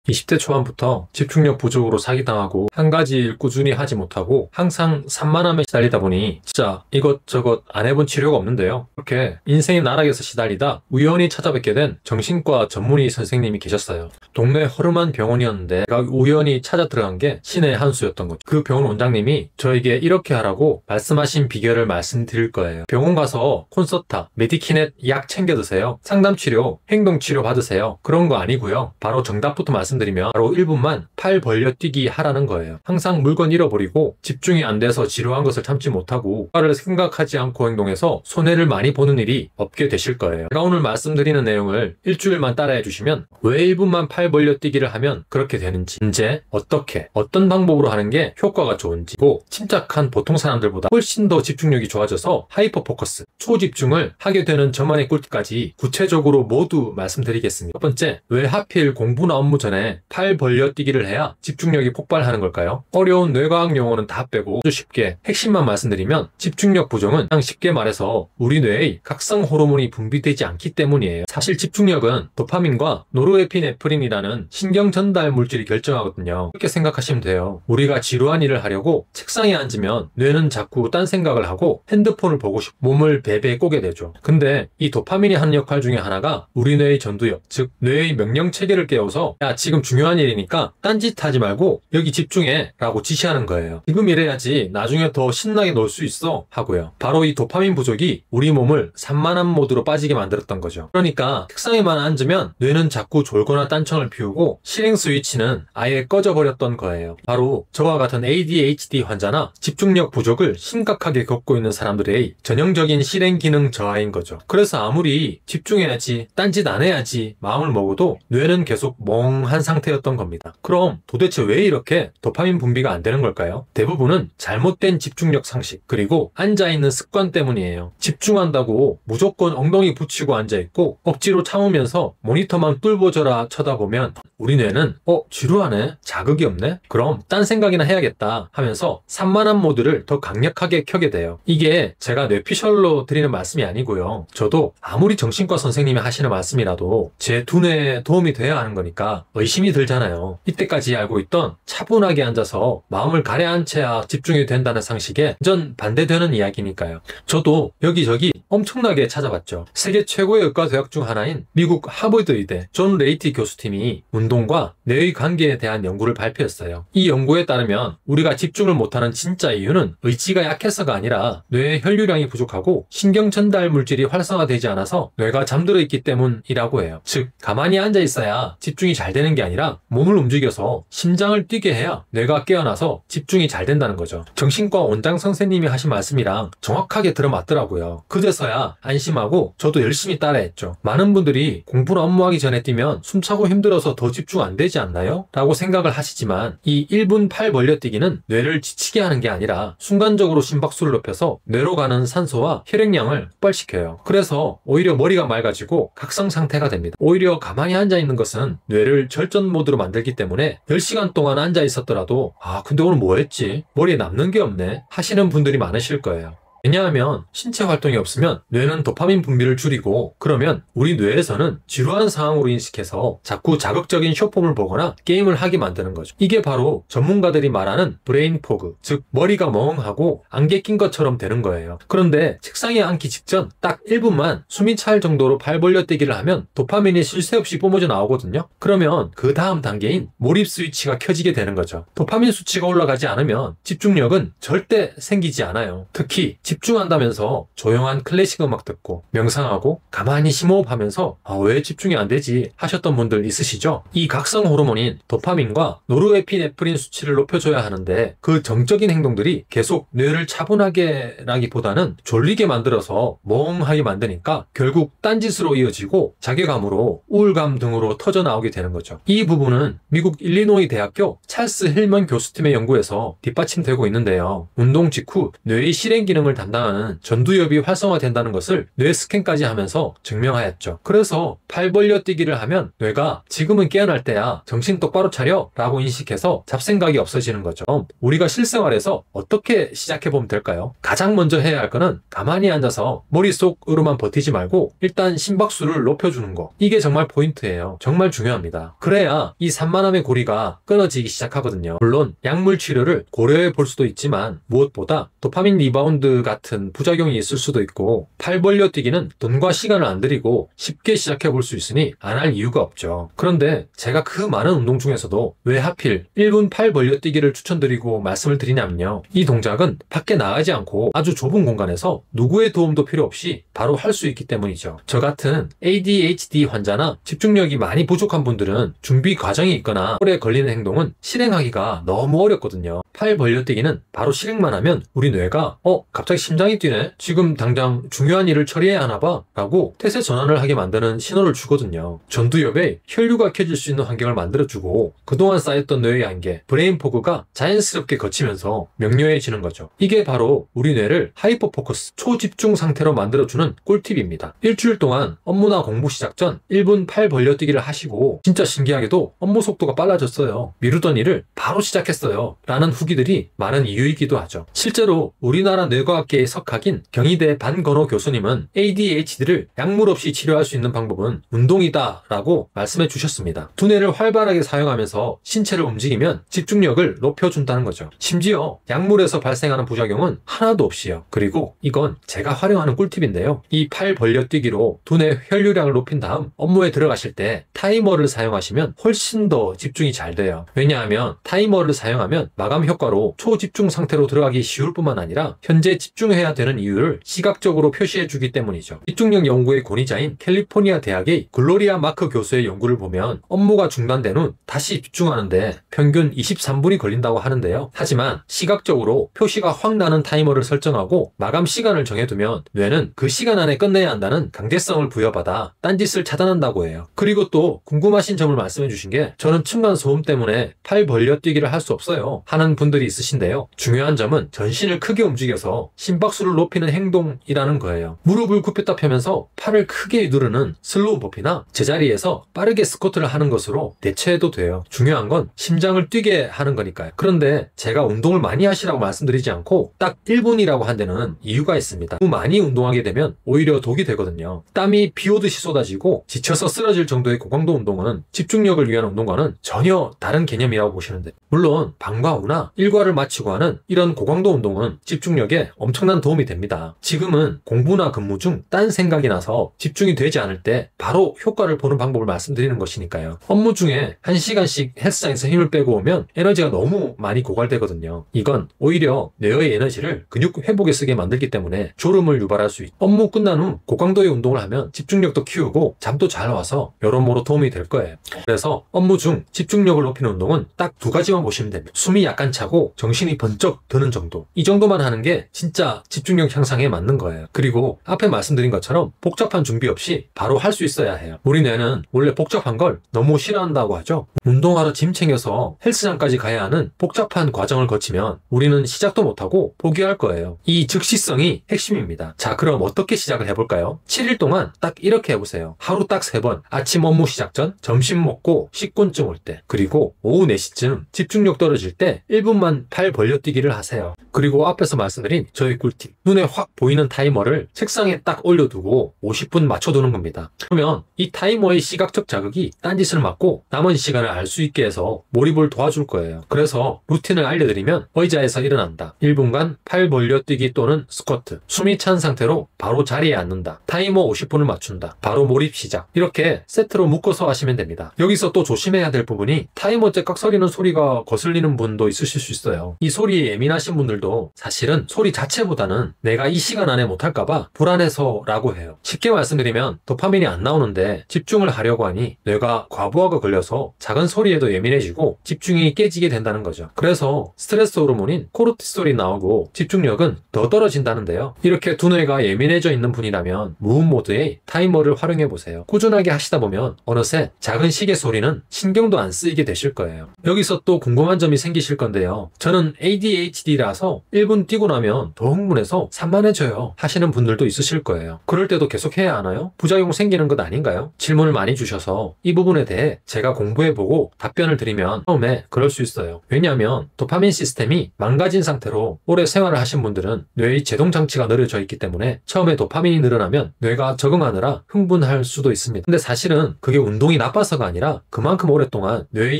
20대 초반부터 집중력 부족으로 사기당하고 한 가지 일 꾸준히 하지 못하고 항상 산만함에 시달리다 보니 진짜 이것저것 안 해본 치료가 없는데요. 그렇게 인생의 나락에서 시달리다 우연히 찾아뵙게 된 정신과 전문의 선생님이 계셨어요. 동네 허름한 병원이었는데 제가 우연히 찾아 들어간 게 신의 한 수였던 거죠. 그 병원 원장님이 저에게 이렇게 하라고 말씀하신 비결을 말씀드릴 거예요. 병원 가서 콘서타, 메디키넷 약 챙겨 드세요. 상담치료, 행동치료 받으세요. 그런 거 아니고요. 바로 정답부터 말씀드리면 바로 1분만 팔 벌려 뛰기 하라는 거예요. 항상 물건 잃어버리고 집중이 안 돼서 지루한 것을 참지 못하고 효과를 생각하지 않고 행동해서 손해를 많이 보는 일이 없게 되실 거예요. 제가 오늘 말씀드리는 내용을 일주일만 따라해 주시면 왜 1분만 팔 벌려 뛰기를 하면 그렇게 되는지, 언제, 어떻게, 어떤 방법으로 하는 게 효과가 좋은지, 침착한 보통 사람들보다 훨씬 더 집중력이 좋아져서 하이퍼 포커스, 초집중을 하게 되는 저만의 꿀팁까지 구체적으로 모두 말씀드리겠습니다. 첫 번째, 왜 하필 공부나 업무 전에 팔 벌려 뛰기를 해야 집중력이 폭발하는 걸까요? 어려운 뇌과학 용어는 다 빼고 아주 쉽게 핵심만 말씀드리면 집중력 부족은 그냥 쉽게 말해서 우리 뇌의 각성 호르몬이 분비되지 않기 때문이에요. 사실 집중력은 도파민과 노르에피네프린이라는 신경 전달 물질이 결정하거든요. 이렇게 생각하시면 돼요. 우리가 지루한 일을 하려고 책상에 앉으면 뇌는 자꾸 딴 생각을 하고 핸드폰을 보고 싶고 몸을 베베 꼬게 되죠. 근데 이 도파민이 하는 역할 중에 하나가 우리 뇌의 전두엽, 즉 뇌의 명령 체계를 깨워서 야, 지금 중요한 일이니까 딴짓 하지 말고 여기 집중해 라고 지시하는 거예요. 지금 이래야지 나중에 더 신나게 놀 수 있어 하고요. 바로 이 도파민 부족이 우리 몸을 산만한 모드로 빠지게 만들었던 거죠. 그러니까 책상에만 앉으면 뇌는 자꾸 졸거나 딴청을 피우고 실행 스위치는 아예 꺼져버렸던 거예요. 바로 저와 같은 ADHD 환자나 집중력 부족을 심각하게 겪고 있는 사람들의 전형적인 실행 기능 저하인 거죠. 그래서 아무리 집중해야지, 딴짓 안 해야지 마음을 먹어도 뇌는 계속 멍한 상태였던 겁니다. 그럼 도대체 왜 이렇게 도파민 분비가 안 되는 걸까요? 대부분은 잘못된 집중력 상식, 그리고 앉아있는 습관 때문이에요. 집중한다고 무조건 엉덩이 붙이고 앉아있고 억지로 참으면서 모니터만 뚫어져라 쳐다보면 우리 뇌는 지루하네? 자극이 없네? 그럼 딴 생각이나 해야겠다 하면서 산만한 모드를 더 강력하게 켜게 돼요. 이게 제가 뇌피셜로 드리는 말씀이 아니고요. 저도 아무리 정신과 선생님이 하시는 말씀이라도 제 두뇌에 도움이 돼야 하는 거니까 의심이 들잖아요. 이때까지 알고 있던 차분하게 앉아서 마음을 가라앉혀야 집중이 된다는 상식에 완전 반대되는 이야기니까요. 저도 여기저기 엄청나게 찾아봤죠. 세계 최고의 의과 대학 중 하나인 미국 하버드 의대 존 레이티 교수팀이 운동과 뇌의 관계에 대한 연구를 발표했어요. 이 연구에 따르면 우리가 집중을 못하는 진짜 이유는 의지가 약해서가 아니라 뇌의 혈류량이 부족하고 신경 전달 물질이 활성화되지 않아서 뇌가 잠들어 있기 때문이라고 해요. 즉, 가만히 앉아 있어야 집중이 잘 되는 게 아니라 몸을 움직여서 심장을 뛰게 해야 뇌가 깨어나서 집중이 잘 된다는 거죠. 정신과 원장 선생님이 하신 말씀이랑 정확하게 들어맞더라고요. 그제서야 안심하고 저도 열심히 따라했죠. 많은 분들이 공부나 업무하기 전에 뛰면 숨차고 힘들어서 더 집중 안 되지 않나요? 라고 생각을 하시지만 이 1분 팔 벌려뛰기는 뇌를 지치게 하는 게 아니라 순간적으로 심박수를 높여서 뇌로 가는 산소와 혈액량을 폭발시켜요. 그래서 오히려 머리가 맑아지고 각성 상태가 됩니다. 오히려 가만히 앉아있는 것은 뇌를 절전 모드로 만들기 때문에 10시간 동안 앉아 있었더라도 근데 오늘 뭐 했지? 머리에 남는 게 없네 하시는 분들이 많으실 거예요. 왜냐하면 신체 활동이 없으면 뇌는 도파민 분비를 줄이고 그러면 우리 뇌에서는 지루한 상황으로 인식해서 자꾸 자극적인 쇼폼을 보거나 게임을 하게 만드는 거죠. 이게 바로 전문가들이 말하는 브레인 포그, 즉 머리가 멍하고 안개 낀 것처럼 되는 거예요. 그런데 책상에 앉기 직전 딱 1분만 숨이 찰 정도로 팔 벌려 뛰기를 하면 도파민이 쉴 새 없이 뿜어져 나오거든요. 그러면 그 다음 단계인 몰입 스위치가 켜지게 되는 거죠. 도파민 수치가 올라가지 않으면 집중력은 절대 생기지 않아요. 특히 집중한다면서 조용한 클래식 음악 듣고 명상하고 가만히 심호흡하면서 왜 집중이 안 되지 하셨던 분들 있으시죠? 이 각성 호르몬인 도파민과 노르에피네프린 수치를 높여줘야 하는데 그 정적인 행동들이 계속 뇌를 차분하게 라기보다는 졸리게 만들어서 멍하게 만드니까 결국 딴짓으로 이어지고 자괴감으로 우울감 등으로 터져나오게 되는 거죠. 이 부분은 미국 일리노이 대학교 찰스 힐먼 교수팀의 연구에서 뒷받침되고 있는데요. 운동 직후 뇌의 실행 기능을 담당하는 전두엽이 활성화된다는 것을 뇌 스캔까지 하면서 증명하였죠. 그래서 팔 벌려 뛰기를 하면 뇌가 지금은 깨어날 때야, 정신 똑바로 차려 라고 인식해서 잡생각이 없어지는 거죠. 우리가 실생활에서 어떻게 시작해보면 될까요? 가장 먼저 해야 할 거는 가만히 앉아서 머릿속으로만 버티지 말고 일단 심박수를 높여주는 거. 이게 정말 포인트예요. 정말 중요합니다. 그래야 이 산만함의 고리가 끊어지기 시작하거든요. 물론 약물 치료를 고려해 볼 수도 있지만 무엇보다 도파민 리바운드 같은 부작용이 있을 수도 있고, 팔 벌려 뛰기는 돈과 시간을 안 들이고 쉽게 시작해 볼 수 있으니 안 할 이유가 없죠. 그런데 제가 그 많은 운동 중에서도 왜 하필 1분 팔 벌려 뛰기를 추천드리고 말씀을 드리냐면요, 이 동작은 밖에 나가지 않고 아주 좁은 공간에서 누구의 도움도 필요 없이 바로 할 수 있기 때문이죠. 저 같은 ADHD 환자나 집중력이 많이 부족한 분들은 준비 과정이 있거나 오래 걸리는 행동은 실행하기가 너무 어렵거든요. 팔 벌려뛰기는 바로 실행만 하면 우리 뇌가 갑자기 심장이 뛰네? 지금 당장 중요한 일을 처리해야 하나 봐? 라고 태세 전환을 하게 만드는 신호를 주거든요. 전두엽에 혈류가 켜질 수 있는 환경을 만들어주고 그동안 쌓였던 뇌의 한계, 브레인 포그가 자연스럽게 거치면서 명료해지는 거죠. 이게 바로 우리 뇌를 하이퍼 포커스, 초집중 상태로 만들어주는 꿀팁입니다. 일주일 동안 업무나 공부 시작 전 1분 팔 벌려뛰기를 하시고 진짜 신기하게도 업무 속도가 빨라졌어요. 미루던 일을 바로 시작했어요. 라는 후기들이 많은 이유이기도 하죠. 실제로 우리나라 뇌과학계의 석학인 경희대 반건호 교수님은 ADHD를 약물 없이 치료할 수 있는 방법은 운동이다 라고 말씀해 주셨습니다. 두뇌를 활발하게 사용하면서 신체를 움직이면 집중력을 높여준다는 거죠. 심지어 약물에서 발생하는 부작용은 하나도 없이요. 그리고 이건 제가 활용하는 꿀팁인데요. 이 팔 벌려뛰기로 두뇌 혈류량을 높인 다음 업무에 들어가실 때 타이머를 사용하시면 훨씬 더 집중이 잘 돼요. 왜냐하면 타이머를 사용하면 마감 효과로 초집중 상태로 들어가기 쉬울 뿐만 아니라 현재 집중해야 되는 이유를 시각적으로 표시해 주기 때문이죠. 집중력 연구의 권위자인 캘리포니아 대학의 글로리아 마크 교수의 연구를 보면 업무가 중단된 후 다시 집중하는데 평균 23분이 걸린다고 하는데요. 하지만 시각적으로 표시가 확 나는 타이머를 설정하고 마감 시간을 정해두면 뇌는 그 시간 안에 끝내야 한다는 강제성을 부여받아 딴짓을 차단한다고 해요. 그리고 또 궁금하신 점을 말씀해 주신 게, 저는 층간소음 때문에 팔 벌려뛰기를 할 수 없어요 하는 분들이 있으신데요. 중요한 점은 전신을 크게 움직여서 심박수를 높이는 행동이라는 거예요. 무릎을 굽혔다 펴면서 팔을 크게 누르는 슬로우 버피나 제자리에서 빠르게 스쿼트를 하는 것으로 대체해도 돼요. 중요한 건 심장을 뛰게 하는 거니까요. 그런데 제가 운동을 많이 하시라고 말씀드리지 않고 딱 1분이라고 한 데는 이유가 있습니다. 너무 많이 운동하게 되면 오히려 독이 되거든요. 땀이 비 오듯이 쏟아지고 지쳐서 쓰러질 정도의 고강도 운동은 집중력을 위한 운동과는 전혀 다른 개념이라고 보시면 돼요. 물론 방과 후나 일과를 마치고 하는 이런 고강도 운동은 집중력에 엄청난 도움이 됩니다. 지금은 공부나 근무 중 딴 생각이 나서 집중이 되지 않을 때 바로 효과를 보는 방법을 말씀드리는 것이니까요. 업무 중에 1시간씩 헬스장에서 힘을 빼고 오면 에너지가 너무 많이 고갈되거든요. 이건 오히려 뇌의 에너지를 근육 회복에 쓰게 만들기 때문에 졸음을 유발할 수 있고, 업무 끝난 후 고강도의 운동을 하면 집중력도 키우고 잠도 잘 와서 여러모로 도움이 될 거예요. 그래서 업무 중 집중력을 높이는 운동은 딱 두 가지만 보시면 됩니다. 숨이 약간 차고 정신이 번쩍 드는 정도. 이 정도만 하는 게 진짜 집중력 향상에 맞는 거예요. 그리고 앞에 말씀드린 것처럼 복잡한 준비 없이 바로 할 수 있어야 해요. 우리 뇌는 원래 복잡한 걸 너무 싫어한다고 하죠. 운동하러 짐 챙겨서 헬스장까지 가야 하는 복잡한 과정을 거치면 우리는 시작도 못하고 포기할 거예요. 이 즉시성이 핵심입니다. 자, 그럼 어떻게 시작을 해볼까요? 7일 동안 딱 이렇게 해보세요. 하루 딱 3번, 아침 업무 시작 전, 점심 먹고 식곤증 올 때, 그리고 오후 4시쯤 집중력 떨어질 때 1분만 팔 벌려뛰기를 하세요. 그리고 앞에서 말씀드린 저의 꿀팁, 눈에 확 보이는 타이머를 책상에 딱 올려두고 50분 맞춰두는 겁니다. 그러면 이 타이머의 시각적 자극이 딴짓을 막고 남은 시간을 알 수 있게 해서 몰입을 도와줄 거예요. 그래서 루틴을 알려드리면, 의자에서 일어난다, 1분간 팔 벌려뛰기 또는 스쿼트, 숨이 찬 상태로 바로 자리에 앉는다, 타이머 50분을 맞춘다, 바로 몰입 시작, 이렇게 세트로 묶어서 하시면 됩니다. 여기서 또 조심해야 될 부분이, 타이머 째깍서리는 소리가 거슬리는 분도 있으실 수 있어요. 이 소리에 예민하신 분들도 사실은 소리 자체보다는 내가 이 시간 안에 못할까봐 불안해서 라고 해요. 쉽게 말씀드리면 도파민이 안 나오는데 집중을 하려고 하니 뇌가 과부하가 걸려서 작은 소리에도 예민해지고 집중이 깨지게 된다는 거죠. 그래서 스트레스 호르몬인 코르티솔이 나오고 집중력은 더 떨어진다는데요. 이렇게 두뇌가 예민해져 있는 분이라면 무음 모드의 타이머를 활용해 보세요. 꾸준하게 하시다 보면 어느새 작은 시계 소리는 신경도 안 쓰이게 되실 거예요. 여기서 또 궁금한 점이 생기실 건데요. 저는 ADHD라서 1분 뛰고 나면 더 너무 흥분해서 산만해져요 하시는 분들도 있으실 거예요. 그럴 때도 계속 해야 하나요? 부작용 생기는 것 아닌가요? 질문을 많이 주셔서 이 부분에 대해 제가 공부해보고 답변을 드리면 처음에 그럴 수 있어요. 왜냐하면 도파민 시스템이 망가진 상태로 오래 생활을 하신 분들은 뇌의 제동장치가 느려져 있기 때문에 처음에 도파민이 늘어나면 뇌가 적응하느라 흥분할 수도 있습니다. 근데 사실은 그게 운동이 나빠서가 아니라 그만큼 오랫동안 뇌의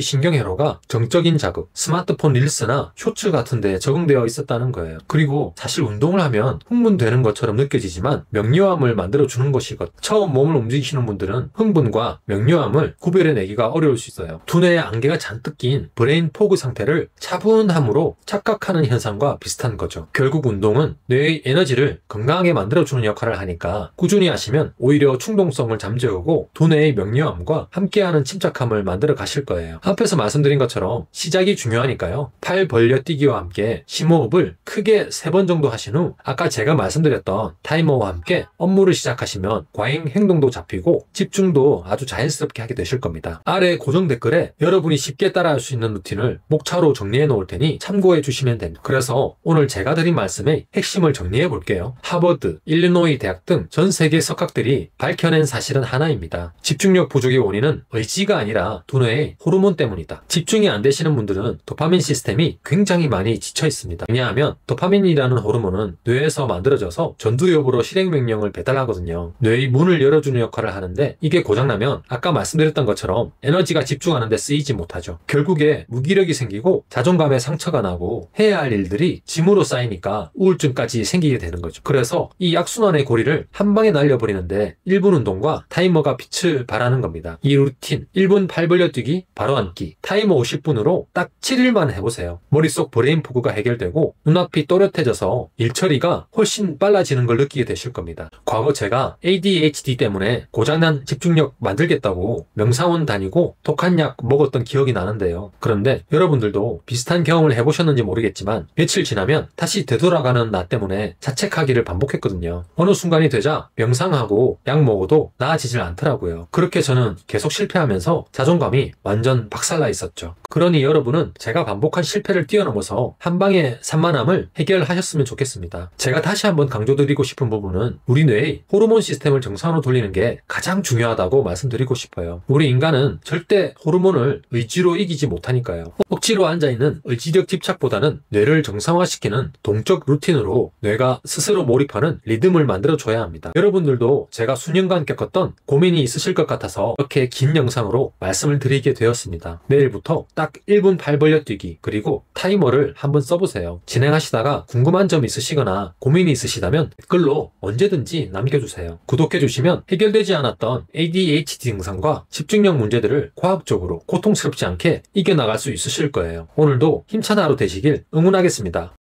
신경회로가 정적인 자극, 스마트폰 릴스나 쇼츠 같은 데 적응되어 있었다는 거예요. 그리고 사실 운동을 하면 흥분되는 것처럼 느껴지지만 명료함을 만들어주는 것이거든요. 처음 몸을 움직이시는 분들은 흥분과 명료함을 구별해내기가 어려울 수 있어요. 두뇌에 안개가 잔뜩 낀 브레인 포그 상태를 차분함으로 착각하는 현상과 비슷한 거죠. 결국 운동은 뇌의 에너지를 건강하게 만들어주는 역할을 하니까 꾸준히 하시면 오히려 충동성을 잠재우고 두뇌의 명료함과 함께하는 침착함을 만들어 가실 거예요. 앞에서 말씀드린 것처럼 시작이 중요하니까요. 팔 벌려뛰기와 함께 심호흡을 크게 3번 정도 하신 후 아까 제가 말씀드렸던 타이머와 함께 업무를 시작하시면 과잉 행동도 잡히고 집중도 아주 자연스럽게 하게 되실 겁니다. 아래 고정 댓글에 여러분이 쉽게 따라할 수 있는 루틴을 목차로 정리해 놓을 테니 참고해 주시면 됩니다. 그래서 오늘 제가 드린 말씀의 핵심을 정리해 볼게요. 하버드, 일리노이 대학 등 전 세계 석학들이 밝혀낸 사실은 하나입니다. 집중력 부족의 원인은 의지가 아니라 두뇌의 호르몬 때문이다. 집중이 안 되시는 분들은 도파민 시스템이 굉장히 많이 지쳐 있습니다. 왜냐하면 도파민이라는 호르몬은 뇌에서 만들어져서 전두엽으로 실행명령을 배달하거든요. 뇌의 문을 열어주는 역할을 하는데 이게 고장나면 아까 말씀드렸던 것처럼 에너지가 집중하는 데 쓰이지 못하죠. 결국에 무기력이 생기고 자존감에 상처가 나고 해야 할 일들이 짐으로 쌓이니까 우울증까지 생기게 되는 거죠. 그래서 이 악순환의 고리를 한 방에 날려버리는데 1분 운동과 타이머가 빛을 발하는 겁니다. 이 루틴 1분 팔 벌려뛰기, 바로 앉기, 타이머 50분으로 딱 7일만 해보세요. 머릿속 브레인 포그가 해결되고 눈앞이 또렷해져서 일 처리가 훨씬 빨라지는 걸 느끼게 되실 겁니다. 과거 제가 ADHD 때문에 고장난 집중력 만들겠다고 명상원 다니고 독한 약 먹었던 기억이 나는데요. 그런데 여러분들도 비슷한 경험을 해보셨는지 모르겠지만 며칠 지나면 다시 되돌아가는 나 때문에 자책하기를 반복했거든요. 어느 순간이 되자 명상하고 약 먹어도 나아지질 않더라고요. 그렇게 저는 계속 실패하면서 자존감이 완전 박살나 있었죠. 그러니 여러분은 제가 반복한 실패를 뛰어넘어서 한 방에 산만함을 해결하셨으면 좋겠습니다. 제가 다시 한번 강조드리고 싶은 부분은 우리 뇌의 호르몬 시스템을 정상으로 돌리는 게 가장 중요하다고 말씀드리고 싶어요. 우리 인간은 절대 호르몬을 의지로 이기지 못하니까요. 억지로 앉아있는 의지력 집착보다는 뇌를 정상화시키는 동적 루틴으로 뇌가 스스로 몰입하는 리듬을 만들어줘야 합니다. 여러분들도 제가 수년간 겪었던 고민이 있으실 것 같아서 이렇게 긴 영상으로 말씀을 드리게 되었습니다. 내일부터 딱 1분 팔 벌려뛰기 그리고 타이머를 한번 써보세요. 진행하시다가 궁금한 점 있으시거나 고민이 있으시다면 댓글로 언제든지 남겨주세요. 구독해주시면 해결되지 않았던 ADHD 증상과 집중력 문제들을 과학적으로 고통스럽지 않게 이겨나갈 수 있으실 거예요. 오늘도 힘찬 하루 되시길 응원하겠습니다.